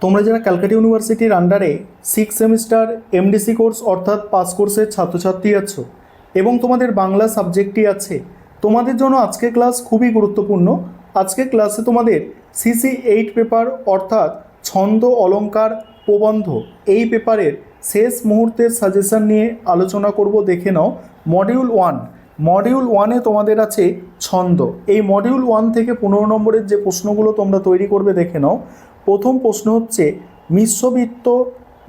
তোমরা যারা ক্যালকাটা ইউনিভার্সিটির আন্ডারে 6 সেমিস্টার এমডিসি কোর্স অর্থাৎ পাস কোর্সের ছাত্রছাত্রী আছো এবং তোমাদের বাংলা সাবজেক্টটি আছে, তোমাদের জন্য আজকের ক্লাস খুবই গুরুত্বপূর্ণ। আজকের ক্লাসে তোমাদের CC8 পেপার অর্থাৎ ছন্দ অলঙ্কার প্রবন্ধ এই পেপারের শেষ মুহূর্তের সাজেশন নিয়ে আলোচনা করব। দেখে নাও মডিউল ওয়ানে তোমাদের আছে ছন্দ। এই মডিউল 1 থেকে 15 নম্বরের যে প্রশ্নগুলো তোমরা তৈরি করবে দেখে নাও। প্রথম প্রশ্ন হচ্ছে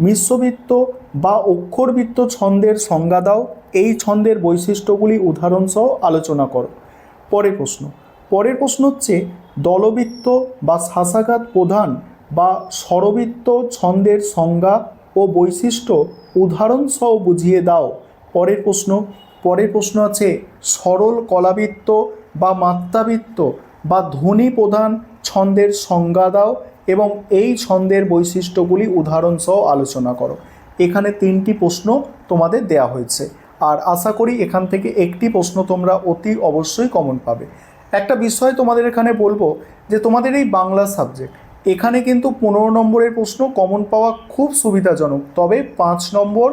মিশ্রবৃত্ত বা অক্ষরবৃত্ত ছন্দের সংজ্ঞা দাও, এই ছন্দের বৈশিষ্ট্যগুলি উদাহরণসহ আলোচনা করো। পরের প্রশ্ন হচ্ছে দলবৃত্ত বা শাসাঘাত প্রধান বা স্বরবৃত্ত ছন্দের সংজ্ঞা ও বৈশিষ্ট্য উদাহরণসহ বুঝিয়ে দাও। পরের প্রশ্ন আছে সরল কলাবৃত্ত বা মাত্রাবৃত্ত বা ধ্বনি প্রধান ছন্দের সংজ্ঞা দাও এবং এই ছন্দের বৈশিষ্ট্যগুলি উদাহরণসহ আলোচনা করো। এখানে 3টি প্রশ্ন তোমাদের দেয়া হয়েছে, আর আশা করি এখান থেকে একটি প্রশ্ন তোমরা অতি অবশ্যই কমন পাবে। একটা বিষয় তোমাদের এখানে বলবো যে তোমাদের এই বাংলা সাবজেক্ট, এখানে কিন্তু 15 নম্বরের প্রশ্ন কমন পাওয়া খুব সুবিধাজনক, তবে 5 নম্বর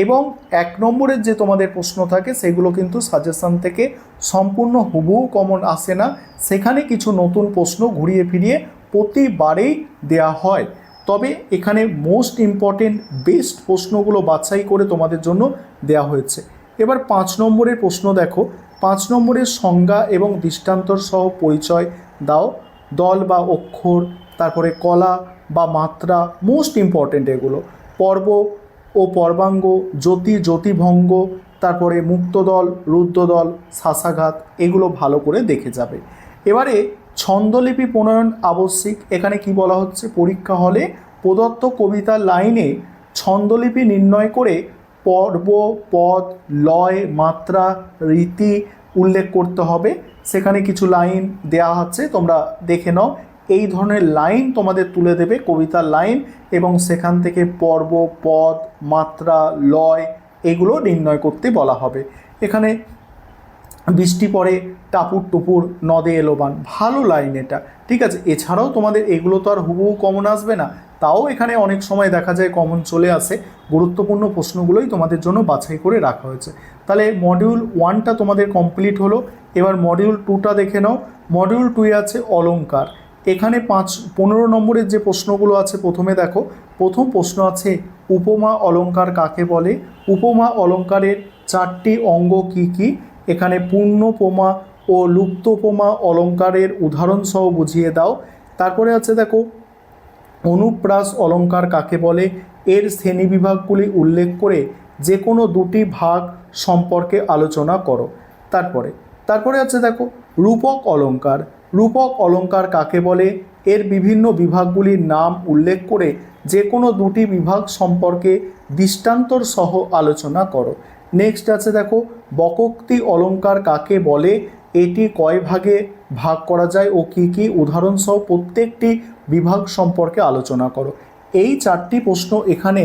এবং 1 নম্বরের যে তোমাদের প্রশ্ন থাকে সেগুলো কিন্তু সাজেশন থেকে সম্পূর্ণ হুবহু কমন আসে না, সেখানে কিছু নতুন প্রশ্ন ঘুরিয়ে ফিরিয়ে প্রতিবারেই দেয়া হয়। তবে এখানে মোস্ট ইম্পর্টেন্ট বেস্ট প্রশ্নগুলো বাছাই করে তোমাদের জন্য দেয়া হয়েছে। এবার 5 নম্বরের প্রশ্ন দেখো। 5 নম্বরের সংজ্ঞা এবং দৃষ্টান্তর সহ পরিচয় দাও। দল বা অক্ষর, তারপরে কলা বা মাত্রা, মোস্ট ইম্পর্টেন্ট এগুলো। পর্ব ও পর্বাঙ্গ, জ্যোতিভঙ্গ, তারপরে মুক্তদল, রুদ্রদল, শাসাঘাত, এগুলো ভালো করে দেখে যাবে। এবারে ছন্দলিপি প্রণয়ন আবশ্যিক। এখানে কি বলা হচ্ছে, পরীক্ষা হলে প্রদত্ত কবিতার লাইনে ছন্দলিপি নির্ণয় করে পর্ব, পদ, লয়, মাত্রা, রীতি উল্লেখ করতে হবে। সেখানে কিছু লাইন দেয়া আছে, তোমরা দেখে নাও। এই ধরনের লাইন তোমাদের তুলে দেবে, কবিতার লাইন, এবং সেখান থেকে পর্ব, পদ, মাত্রা, লয় এগুলো নির্ণয় করতে বলা হবে। এখানে বৃষ্টি পড়ে টাপুর টুপুর নদে এলো বান, ভালো লাইন এটা, ঠিক আছে। এছাড়াও তোমাদের এগুলো তো আর হুবহু কমন আসবে না, তাও এখানে অনেক সময় দেখা যায় কমন চলে আসে। গুরুত্বপূর্ণ প্রশ্নগুলোই তোমাদের জন্য বাছাই করে রাখা হয়েছে। তাহলে মডিউল 1টা তোমাদের কমপ্লিট হলো। এবার মডিউল 2টা দেখে নাও। মডিউল 2-এ আছে অলঙ্কার। এখানে 15 নম্বরের যে প্রশ্নগুলো আছে, প্রথমে দেখো। প্রথম প্রশ্ন আছে উপমা অলঙ্কার কাকে বলে। উপমা অলঙ্কারের 4টি অঙ্গ কি কি। এখানে পূর্ণোপমা ও লুপ্তোপমা অলঙ্কারের উদাহরণসহ বুঝিয়ে দাও। তারপরে আছে দেখো অনুপ্রাস অলঙ্কার কাকে বলে, এর শ্রেণীবিভাগগুলি উল্লেখ করে যে কোনো 2টি ভাগ সম্পর্কে আলোচনা করো। তারপরে আছে দেখো রূপক অলঙ্কার। রূপক অলঙ্কার কাকে বলে, এর বিভিন্ন বিভাগগুলির নাম উল্লেখ করে যে কোনো 2টি বিভাগ সম্পর্কে দৃষ্টান্তর সহ আলোচনা করো। নেক্সট আছে দেখো বকোক্তি অলঙ্কার কাকে বলে, এটি কয় ভাগে ভাগ করা যায় ও কি কি, উদাহরণসহ প্রত্যেকটি বিভাগ সম্পর্কে আলোচনা করো। এই 4টি প্রশ্ন এখানে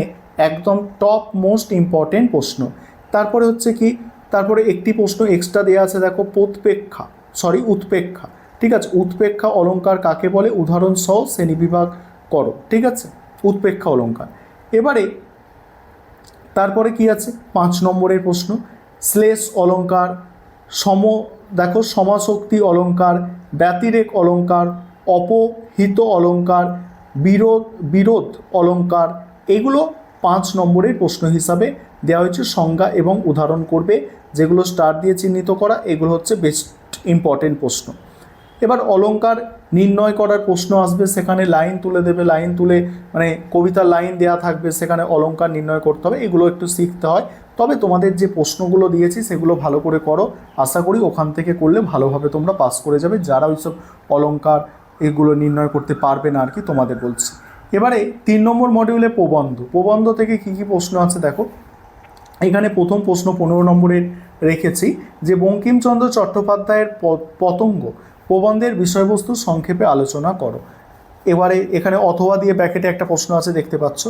একদম টপ মোস্ট ইম্পর্টেন্ট প্রশ্ন। তারপরে হচ্ছে কি, তারপরে একটি প্রশ্ন এক্সট্রা দেওয়া আছে দেখো উৎপেক্ষা, ঠিক আছে। উৎপেক্ষা অলঙ্কার কাকে বলে, উদাহরণসহ শ্রেণীবিভাগ করো, ঠিক আছে, উৎপেক্ষা অলঙ্কার। এবারে তারপরে কি আছে 5 নম্বরের প্রশ্ন শ্লেষ অলঙ্কার, সমাসক্তি অলঙ্কার, ব্যতিরেক অলঙ্কার, অপহিত অলঙ্কার, বিরোধ অলঙ্কার, এগুলো 5 নম্বরের প্রশ্ন হিসাবে দেওয়া হয়েছে। সংজ্ঞা এবং উদাহরণ করবে, যেগুলো স্টার দিয়ে চিহ্নিত করা, এগুলো হচ্ছে বেস্ট ইম্পর্টেন্ট প্রশ্ন। এবার অলঙ্কার নির্ণয় করার প্রশ্ন আসবে, সেখানে লাইন তুলে দেবে, লাইন তুলে মানে কবিতার লাইন দেয়া থাকবে, সেখানে অলঙ্কার নির্ণয় করতে হবে। এগুলো একটু শিখতে হয়, তবে তোমাদের যে প্রশ্নগুলো দিয়েছি সেগুলো ভালো করে করো। আশা করি ওখান থেকে করলে ভালোভাবে তোমরা পাস করে যাবে, যারা ওইসব অলঙ্কার এগুলো নির্ণয় করতে পারবে না আর কি, তোমাদের বলছি। এবারে 3 নম্বর মডিউলে প্রবন্ধ থেকে কি কি প্রশ্ন আছে দেখো। এখানে প্রথম প্রশ্ন 15 নম্বরের রেখেছি যে বঙ্কিমচন্দ্র চট্টোপাধ্যায়ের পতঙ্গ প্রবন্ধের বিষয়বস্তু সংক্ষেপে আলোচনা করো। এবারে এখানে অথবা দিয়ে ব্র্যাকেটে একটা প্রশ্ন আছে, দেখতে পাচ্ছ।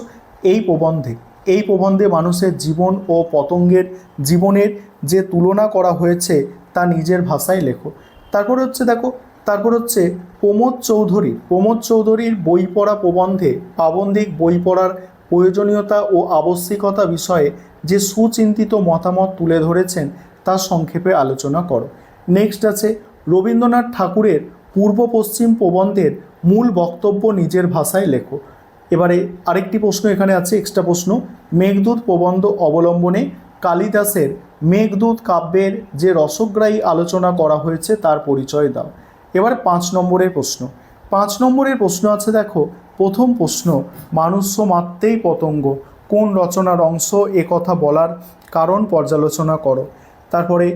এই প্রবন্ধে মানুষের জীবন ও পতঙ্গের জীবনের যে তুলনা করা হয়েছে তা নিজের ভাষায় লেখো। তারপরে হচ্ছে দেখো তারপর হচ্ছে প্রমোদ চৌধুরীর বই পড়া প্রবন্ধে প্রাবন্ধিক বই পড়ার প্রয়োজনীয়তা ও আবশ্যিকতা বিষয়ে যে সুচিন্তিত মতামত তুলে ধরেছেন তা সংক্ষেপে আলোচনা করো। নেক্সট আছে রবীন্দ্রনাথ ঠাকুরের পূর্ব পশ্চিম প্রবন্ধের মূল বক্তব্য নিজের ভাষায় লেখো। এবারে আরেকটি প্রশ্ন এখানে আছে, এক্সট্রা প্রশ্ন, মেঘদূত প্রবন্ধ অবলম্বনে কালিদাসের মেঘদূত কাব্যের যে রসগ্রাহী আলোচনা করা হয়েছে তার পরিচয় দাও। এবার 5 নম্বরের প্রশ্ন আছে, দেখো প্রথম প্রশ্ন, মানুষ্য মাত্রেই পতঙ্গ কোন রচনার অংশ, এ কথা বলার কারণ পর্যালোচনা করো। তারপরে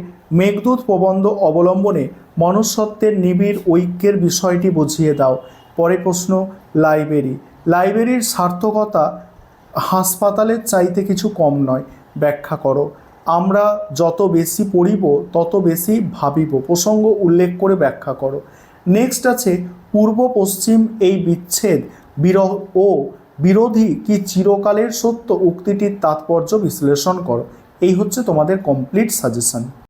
মেঘদূত প্রবন্ধ অবলম্বনে মনুষ্যত্বের নিবিড় ঐক্যের বিষয়টি বুঝিয়ে দাও। পরের প্রশ্ন, লাইব্রেরির সার্থকতা হাসপাতালের চাইতে কিছু কম নয়, ব্যাখ্যা করো। আমরা যত বেশি পড়িব তত বেশি ভাবিব, প্রসঙ্গ উল্লেখ করে ব্যাখ্যা করো। নেক্সট আছে পূর্ব পশ্চিম এই বিচ্ছেদ বিরোধী কি চিরকালের সত্য, উক্তিটির তাৎপর্য বিশ্লেষণ করো। এই হচ্ছে তোমাদের কমপ্লিট সাজেশন।